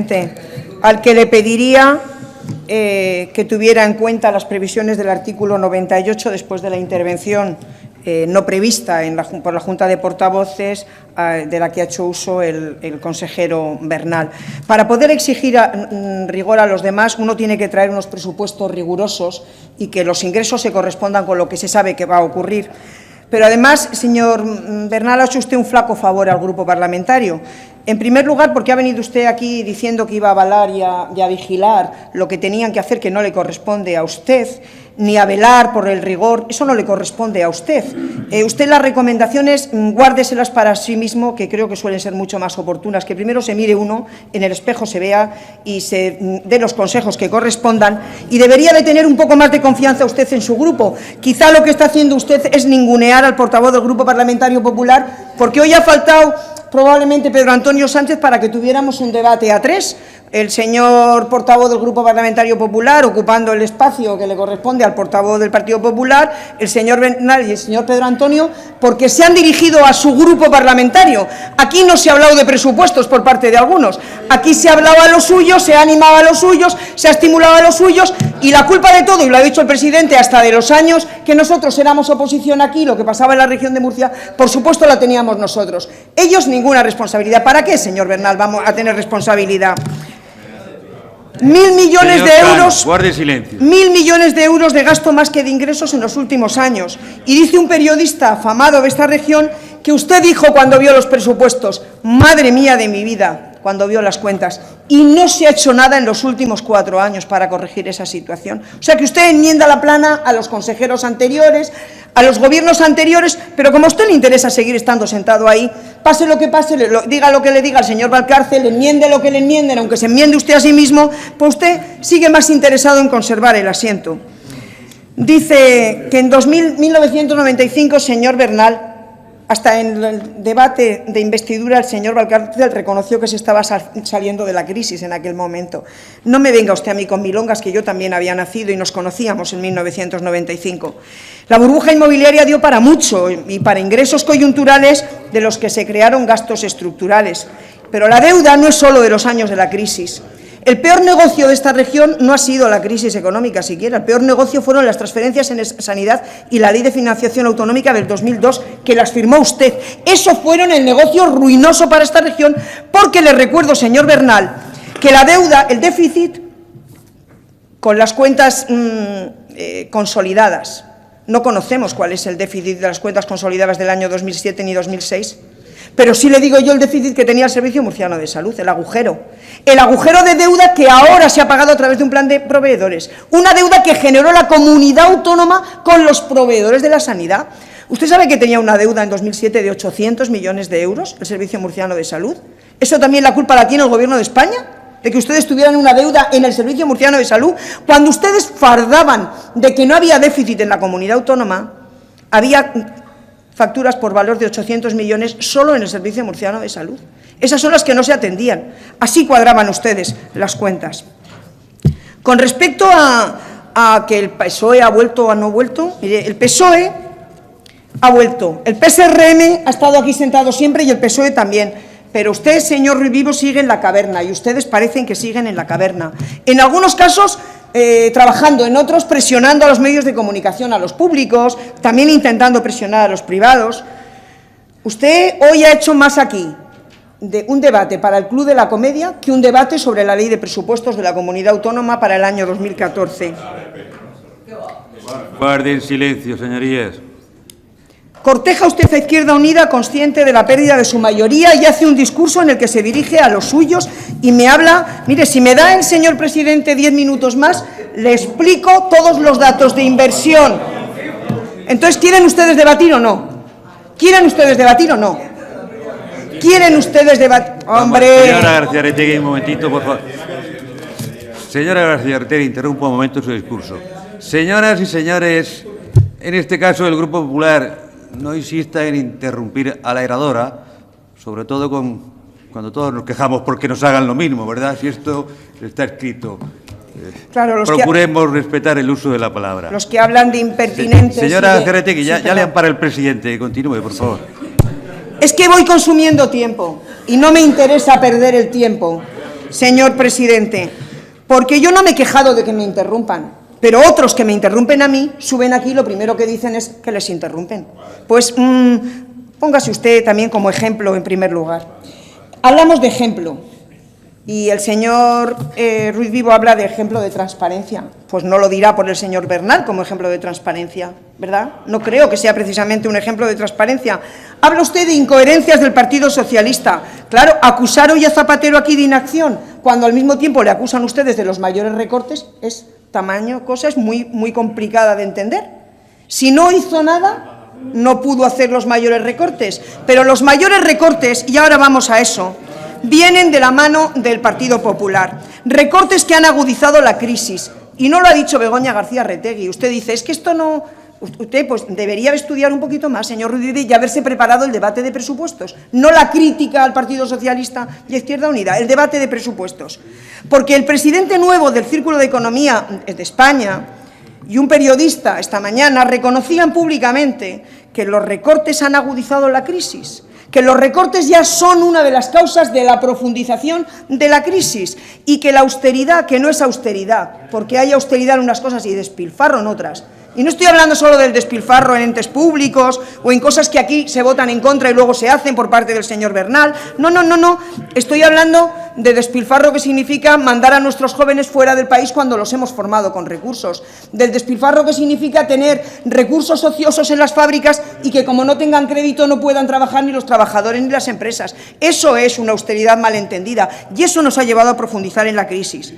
presidente, al que le pediría que tuviera en cuenta las previsiones del artículo 98 después de la intervención no prevista por la Junta de Portavoces de la que ha hecho uso el consejero Bernal. Para poder exigir rigor a los demás, uno tiene que traer unos presupuestos rigurosos y que los ingresos se correspondan con lo que se sabe que va a ocurrir. Pero además, señor Bernal, ha hecho usted un flaco favor al grupo parlamentario. En primer lugar, porque ha venido usted aquí diciendo que iba a avalar y a vigilar lo que tenían que hacer, que no le corresponde a usted, ni a velar por el rigor, eso no le corresponde a usted. Usted las recomendaciones, guárdeselas para sí mismo, que creo que suelen ser mucho más oportunas, que primero se mire uno, en el espejo se vea y se dé los consejos que correspondan, y debería de tener un poco más de confianza usted en su grupo. Quizá lo que está haciendo usted es ningunear al portavoz del Grupo Parlamentario Popular, porque hoy ha faltado probablemente Pedro Antonio Sánchez para que tuviéramos un debate a tres, el señor portavoz del Grupo Parlamentario Popular ocupando el espacio que le corresponde al portavoz del Partido Popular, el señor Bernal y el señor Pedro Antonio, porque se han dirigido a su grupo parlamentario. Aquí no se ha hablado de presupuestos por parte de algunos, aquí se ha hablado a los suyos, se ha animado a los suyos, se ha estimulado a los suyos, y la culpa de todo, y lo ha dicho el presidente, hasta de los años que nosotros éramos oposición aquí, lo que pasaba en la región de Murcia, por supuesto la teníamos nosotros. Ellos ninguna responsabilidad. ¿Para qué, señor Bernal, vamos a tener responsabilidad? 1.000 millones de euros, guarde silencio. 1.000 millones de euros de gasto más que de ingresos en los últimos años. Y dice un periodista afamado de esta región que usted dijo cuando vio los presupuestos, madre mía de mi vida, cuando vio las cuentas, y no se ha hecho nada en los últimos 4 años para corregir esa situación. O sea que usted enmienda la plana a los consejeros anteriores, a los gobiernos anteriores, pero como a usted le interesa seguir estando sentado ahí, pase lo que pase, diga lo que le diga al señor Valcárcel, le enmiende lo que le enmienden, aunque se enmiende usted a sí mismo, pues usted sigue más interesado en conservar el asiento. Dice que en 1995, señor Bernal, hasta en el debate de investidura el señor Valcárcel reconoció que se estaba saliendo de la crisis en aquel momento. No me venga usted a mí con milongas, que yo también había nacido y nos conocíamos en 1995. La burbuja inmobiliaria dio para mucho y para ingresos coyunturales de los que se crearon gastos estructurales. Pero la deuda no es solo de los años de la crisis. El peor negocio de esta región no ha sido la crisis económica siquiera. El peor negocio fueron las transferencias en sanidad y la Ley de Financiación Autonómica del 2002, que las firmó usted. Eso fueron el negocio ruinoso para esta región, porque le recuerdo, señor Bernal, que la deuda, el déficit, con las cuentas consolidadas, no conocemos cuál es el déficit de las cuentas consolidadas del año 2007 ni 2006, pero sí le digo yo el déficit que tenía el Servicio Murciano de Salud, el agujero de deuda que ahora se ha pagado a través de un plan de proveedores, una deuda que generó la comunidad autónoma con los proveedores de la sanidad. ¿Usted sabe que tenía una deuda en 2007 de 800 millones de euros el Servicio Murciano de Salud? ¿Eso también la culpa la tiene el Gobierno de España? ¿De que ustedes tuvieran una deuda en el Servicio Murciano de Salud? Cuando ustedes fardaban de que no había déficit en la comunidad autónoma, había facturas por valor de 800 millones solo en el Servicio Murciano de Salud. Esas son las que no se atendían. Así cuadraban ustedes las cuentas. Con respecto a que el PSOE ha vuelto o no ha vuelto, mire, el PSOE ha vuelto. El PSRM ha estado aquí sentado siempre y el PSOE también. Pero usted, señor Ruiz Vivo, sigue en la caverna y ustedes parecen que siguen en la caverna. En algunos casos trabajando, en otros presionando a los medios de comunicación, a los públicos, también intentando presionar a los privados. Usted hoy ha hecho más aquí de un debate para el Club de la Comedia que un debate sobre la Ley de Presupuestos de la Comunidad Autónoma para el año 2014. Guarden silencio, señorías. Corteja usted a Izquierda Unida consciente de la pérdida de su mayoría y hace un discurso en el que se dirige a los suyos y me habla. Mire, si me da el señor presidente 10 minutos más, le explico todos los datos de inversión. Entonces, ¿quieren ustedes debatir o no? ¿Quieren ustedes debatir o no? ¿Quieren ustedes debatir? ¡Hombre! Señora García-Aretegui, un momentito, por favor. Señora García-Aretegui, interrumpa un momento su discurso. Señoras y señores, en este caso el Grupo Popular no insista en interrumpir a la oradora, sobre todo cuando todos nos quejamos porque nos hagan lo mismo, ¿verdad? Si esto está escrito. Claro, procuremos respetar el uso de la palabra. Los que hablan de impertinentes... Señora García-Aretegui, ya le ampara el presidente. Continúe, por favor. Es que voy consumiendo tiempo y no me interesa perder el tiempo. señor presidente, porque yo no me he quejado de que me interrumpan, pero otros que me interrumpen a mí suben aquí y lo primero que dicen es que les interrumpen. Pues póngase usted también como ejemplo en primer lugar. Hablamos de ejemplo y el señor Ruiz Vivo habla de ejemplo de transparencia. Pues no lo dirá por el señor Bernal como ejemplo de transparencia, ¿verdad? No creo que sea precisamente un ejemplo de transparencia. Habla usted de incoherencias del Partido Socialista. Claro, acusar hoy a Zapatero aquí de inacción, cuando al mismo tiempo le acusan ustedes de los mayores recortes, es tamaño, cosa es muy complicada de entender. Si no hizo nada, no pudo hacer los mayores recortes, pero los mayores recortes, y ahora vamos a eso, vienen de la mano del Partido Popular. Recortes que han agudizado la crisis. Y no lo ha dicho Begoña García Retegui. Usted dice, es que esto no... Usted pues debería estudiar un poquito más, señor Ruiz Vivo, y haberse preparado el debate de presupuestos. No la crítica al Partido Socialista y a Izquierda Unida, el debate de presupuestos. Porque el presidente nuevo del Círculo de Economía de España y un periodista esta mañana reconocían públicamente que los recortes han agudizado la crisis, que los recortes ya son una de las causas de la profundización de la crisis y que la austeridad, que no es austeridad, porque hay austeridad en unas cosas y despilfarro en otras. Y no estoy hablando solo del despilfarro en entes públicos o en cosas que aquí se votan en contra y luego se hacen por parte del señor Bernal. No. Estoy hablando de despilfarro que significa mandar a nuestros jóvenes fuera del país cuando los hemos formado con recursos. Del despilfarro que significa tener recursos ociosos en las fábricas y que como no tengan crédito no puedan trabajar ni los trabajadores ni las empresas. Eso es una austeridad malentendida y eso nos ha llevado a profundizar en la crisis.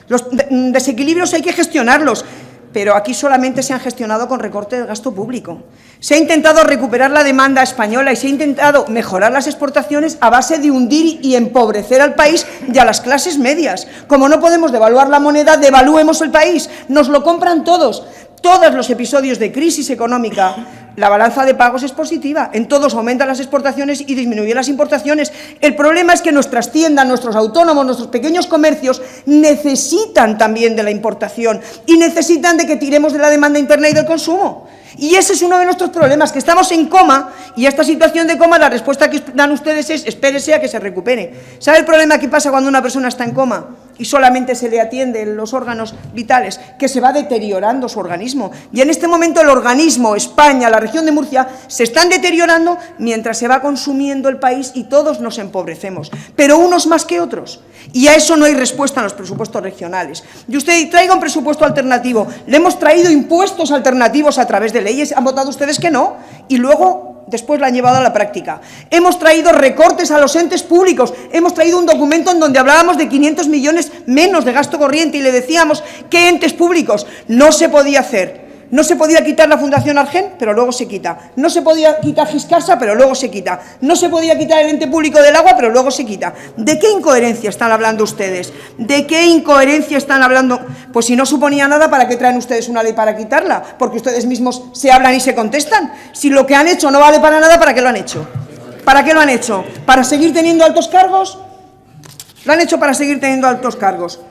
Los desequilibrios hay que gestionarlos, pero aquí solamente se han gestionado con recorte del gasto público. Se ha intentado recuperar la demanda española y se ha intentado mejorar las exportaciones a base de hundir y empobrecer al país y a las clases medias. Como no podemos devaluar la moneda, devaluemos el país. Nos lo compran todos. Todos los episodios de crisis económica, la balanza de pagos es positiva. En todos aumentan las exportaciones y disminuyen las importaciones. El problema es que nuestras tiendas, nuestros autónomos, nuestros pequeños comercios necesitan también de la importación y necesitan de que tiremos de la demanda interna y del consumo. Y ese es uno de nuestros problemas, que estamos en coma y a esta situación de coma la respuesta que dan ustedes es espérese a que se recupere. ¿Sabe el problema que pasa cuando una persona está en coma y solamente se le atienden los órganos vitales? Que se va deteriorando su organismo. Y en este momento el organismo, España, la región de Murcia, se están deteriorando mientras se va consumiendo el país y todos nos empobrecemos, pero unos más que otros. Y a eso no hay respuesta en los presupuestos regionales. Y usted traiga un presupuesto alternativo. Le hemos traído impuestos alternativos a través de leyes, han votado ustedes que no, y luego después la han llevado a la práctica. Hemos traído recortes a los entes públicos, hemos traído un documento en donde hablábamos de 500 millones menos de gasto corriente y le decíamos qué entes públicos no se podía hacer. No se podía quitar la Fundación Argen, pero luego se quita. No se podía quitar Giscasa, pero luego se quita. No se podía quitar el ente público del agua, pero luego se quita. ¿De qué incoherencia están hablando ustedes? ¿De qué incoherencia están hablando? Pues si no suponía nada, ¿para qué traen ustedes una ley para quitarla? Porque ustedes mismos se hablan y se contestan. Si lo que han hecho no vale para nada, ¿para qué lo han hecho? ¿Para qué lo han hecho? ¿Para seguir teniendo altos cargos? Lo han hecho para seguir teniendo altos cargos.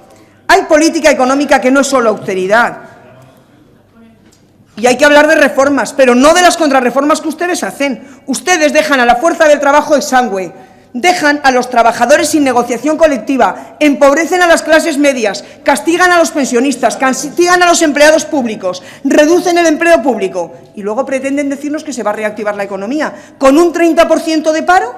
Hay política económica que no es solo austeridad. Y hay que hablar de reformas, pero no de las contrarreformas que ustedes hacen. Ustedes dejan a la fuerza del trabajo exangüe, dejan a los trabajadores sin negociación colectiva, empobrecen a las clases medias, castigan a los pensionistas, castigan a los empleados públicos, reducen el empleo público y luego pretenden decirnos que se va a reactivar la economía. ¿Con un 30% de paro?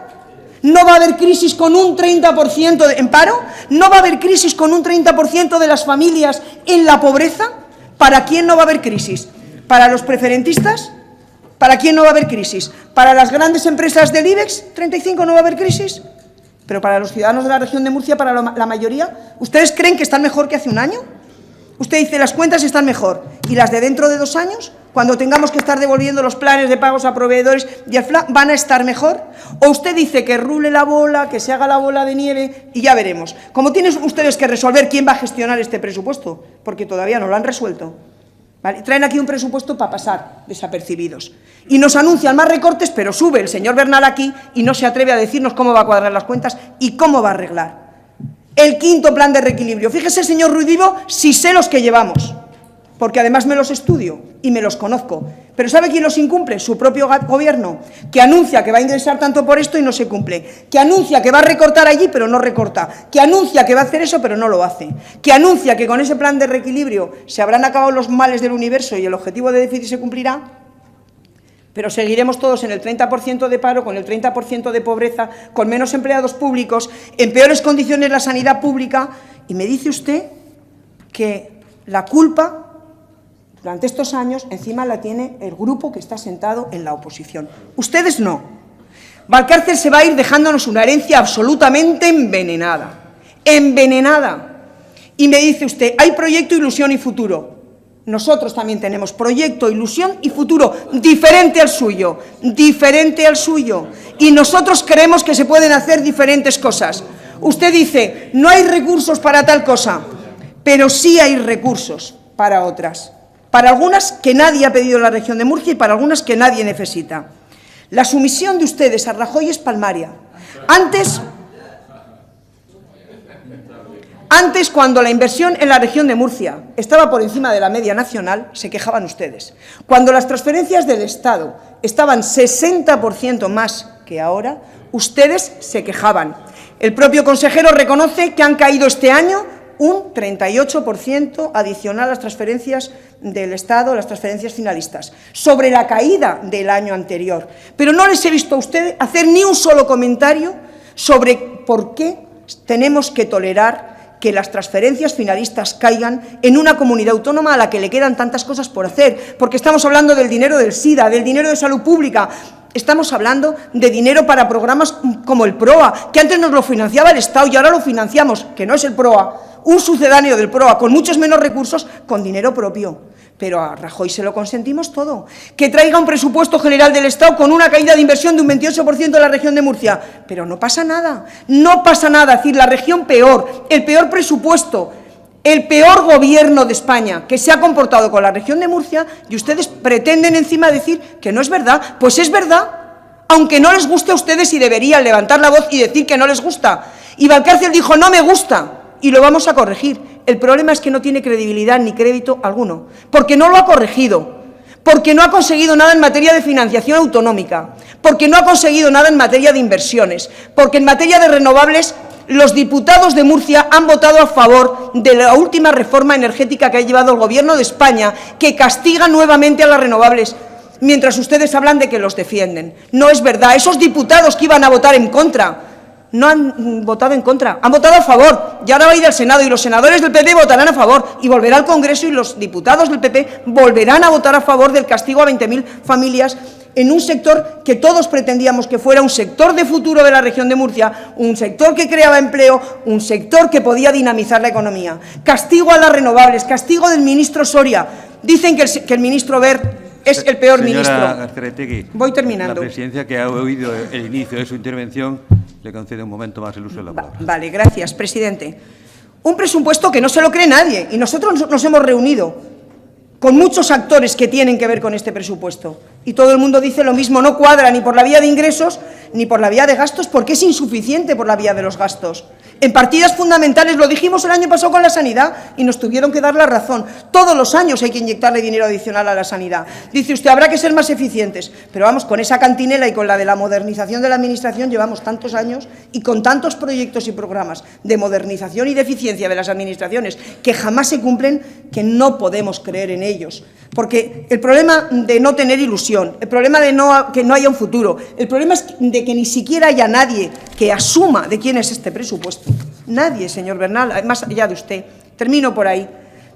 ¿No va a haber crisis con un 30% en paro? ¿No va a haber crisis con un 30% de las familias en la pobreza? ¿Para quién no va a haber crisis? ¿Para los preferentistas? ¿Para quién no va a haber crisis? ¿Para las grandes empresas del IBEX 35 no va a haber crisis? ¿Pero para los ciudadanos de la región de Murcia, para la mayoría? ¿Ustedes creen que están mejor que hace un año? Usted dice, las cuentas están mejor. ¿Y las de dentro de 2 años? Cuando tengamos que estar devolviendo los planes de pagos a proveedores y al FLA, ¿van a estar mejor? ¿O usted dice que rule la bola, que se haga la bola de nieve y ya veremos? Como tienen ustedes que resolver quién va a gestionar este presupuesto, porque todavía no lo han resuelto. ¿Vale? Traen aquí un presupuesto para pasar desapercibidos. Y nos anuncian más recortes, pero sube el señor Bernal aquí y no se atreve a decirnos cómo va a cuadrar las cuentas y cómo va a arreglar. El quinto plan de reequilibrio. Fíjese, señor Ruiz Vivo, si sé los que llevamos, porque además me los estudio y me los conozco. Pero ¿sabe quién los incumple? Su propio gobierno, que anuncia que va a ingresar tanto por esto y no se cumple, que anuncia que va a recortar allí pero no recorta, que anuncia que va a hacer eso pero no lo hace, que anuncia que con ese plan de reequilibrio se habrán acabado los males del universo y el objetivo de déficit se cumplirá, pero seguiremos todos en el 30% de paro, con el 30% de pobreza, con menos empleados públicos, en peores condiciones la sanidad pública, y me dice usted que la culpa durante estos años encima la tiene el grupo que está sentado en la oposición. Ustedes no. Valcárcel se va a ir dejándonos una herencia absolutamente envenenada. Envenenada. Y me dice usted, hay proyecto, ilusión y futuro. Nosotros también tenemos proyecto, ilusión y futuro diferente al suyo. Diferente al suyo. Y nosotros creemos que se pueden hacer diferentes cosas. Usted dice, no hay recursos para tal cosa, pero sí hay recursos para otras. Para algunas que nadie ha pedido en la región de Murcia y para algunas que nadie necesita. La sumisión de ustedes a Rajoy es palmaria. Antes, cuando la inversión en la región de Murcia estaba por encima de la media nacional, se quejaban ustedes. Cuando las transferencias del Estado estaban 60% más que ahora, ustedes se quejaban. El propio consejero reconoce que han caído este año un 38% adicional a las transferencias del Estado, las transferencias finalistas, sobre la caída del año anterior. Pero no les he visto a usted hacer ni un solo comentario sobre por qué tenemos que tolerar que las transferencias finalistas caigan en una comunidad autónoma a la que le quedan tantas cosas por hacer, porque estamos hablando del dinero del SIDA, del dinero de salud pública. Estamos hablando de dinero para programas como el PROA, que antes nos lo financiaba el Estado y ahora lo financiamos, que no es el PROA, un sucedáneo del PROA, con muchos menos recursos, con dinero propio. Pero a Rajoy se lo consentimos todo. Que traiga un presupuesto general del Estado con una caída de inversión de un 28% en la región de Murcia. Pero no pasa nada, no pasa nada. Es decir, la región peor, el peor presupuesto, el peor gobierno de España que se ha comportado con la región de Murcia, y ustedes pretenden encima decir que no es verdad. Pues es verdad, aunque no les guste a ustedes y deberían levantar la voz y decir que no les gusta. Y Valcárcel dijo, no me gusta, y lo vamos a corregir. El problema es que no tiene credibilidad ni crédito alguno, porque no lo ha corregido, porque no ha conseguido nada en materia de financiación autonómica, porque no ha conseguido nada en materia de inversiones, porque en materia de renovables los diputados de Murcia han votado a favor de la última reforma energética que ha llevado el Gobierno de España, que castiga nuevamente a las renovables, mientras ustedes hablan de que los defienden. No es verdad. Esos diputados que iban a votar en contra no han votado en contra, han votado a favor, y ahora va a ir al Senado, y los senadores del PP votarán a favor, y volverá al Congreso, y los diputados del PP volverán a votar a favor del castigo a 20.000 familias en un sector que todos pretendíamos que fuera un sector de futuro de la región de Murcia, un sector que creaba empleo, un sector que podía dinamizar la economía. Castigo a las renovables, castigo del ministro Soria. Dicen que el ministro Wert es el peor ministro. Azcárate, voy terminando. La presidencia, que ha oído el inicio de su intervención, le concede un momento más el uso de la palabra. Vale, gracias, presidente. Un presupuesto que no se lo cree nadie, y nosotros nos hemos reunido con muchos actores que tienen que ver con este presupuesto, y todo el mundo dice lo mismo, no cuadra ni por la vía de ingresos ni por la vía de gastos, porque es insuficiente por la vía de los gastos. En partidas fundamentales, lo dijimos el año pasado con la sanidad y nos tuvieron que dar la razón. Todos los años hay que inyectarle dinero adicional a la sanidad. Dice usted, habrá que ser más eficientes, pero vamos, con esa cantinela y con la de la modernización de la Administración llevamos tantos años y con tantos proyectos y programas de modernización y de eficiencia de las administraciones que jamás se cumplen, que no podemos creer en ellos. Porque el problema de no tener ilusión, el problema de que no haya un futuro, el problema es de que ni siquiera haya nadie que asuma de quién es este presupuesto. Nadie, señor Bernal, más allá de usted. Termino por ahí.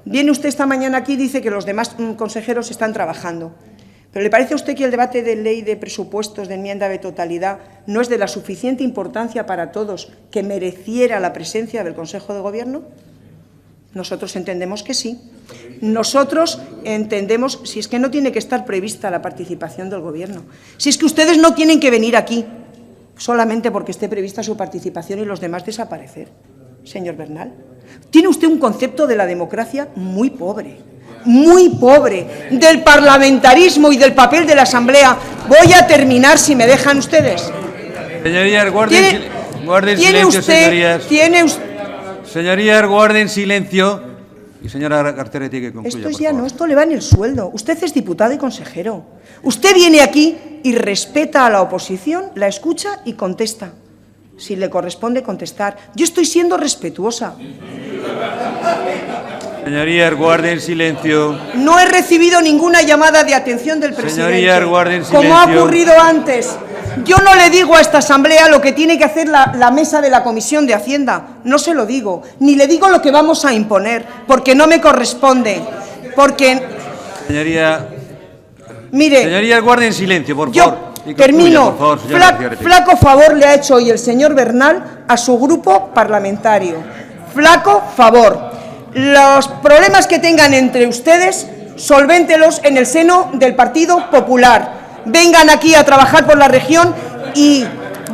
Viene usted esta mañana aquí y dice que los demás consejeros están trabajando. ¿Pero le parece a usted que el debate de ley de presupuestos de enmienda de totalidad no es de la suficiente importancia para todos que mereciera la presencia del Consejo de Gobierno? Nosotros entendemos que sí. Nosotros entendemos, si es que no tiene que estar prevista la participación del Gobierno, si es que ustedes no tienen que venir aquí solamente porque esté prevista su participación y los demás desaparecer. Señor Bernal, tiene usted un concepto de la democracia muy pobre, del parlamentarismo y del papel de la Asamblea. Voy a terminar, si me dejan ustedes. Señorías, guarden silencio, señorías. Señorías, guarden silencio Y señora García, tiene que concluir. Esto es ya no, esto le va en el sueldo. Usted es diputado y consejero. Usted viene aquí y respeta a la oposición, la escucha y contesta. Si le corresponde contestar. Yo estoy siendo respetuosa. Señorías, guarden silencio. No he recibido ninguna llamada de atención del presidente. Señorías, guarden silencio. Como ha ocurrido antes. Yo no le digo a esta Asamblea lo que tiene que hacer la mesa de la Comisión de Hacienda. No se lo digo. Ni le digo lo que vamos a imponer, porque no me corresponde. Porque... Señoría... Mire... Señorías, guarden silencio, por favor. Yo termino. Por favor, flaco favor le ha hecho hoy el señor Bernal a su grupo parlamentario. Flaco favor. Los problemas que tengan entre ustedes, solvéntelos en el seno del Partido Popular. Vengan aquí a trabajar por la región y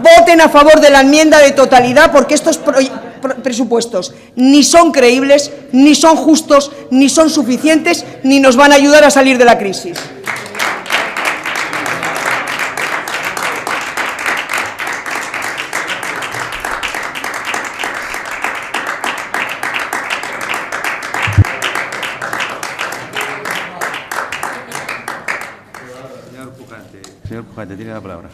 voten a favor de la enmienda de totalidad, porque estos presupuestos ni son creíbles, ni son justos, ni son suficientes, ni nos van a ayudar a salir de la crisis. Señor Pujante, tiene la palabra.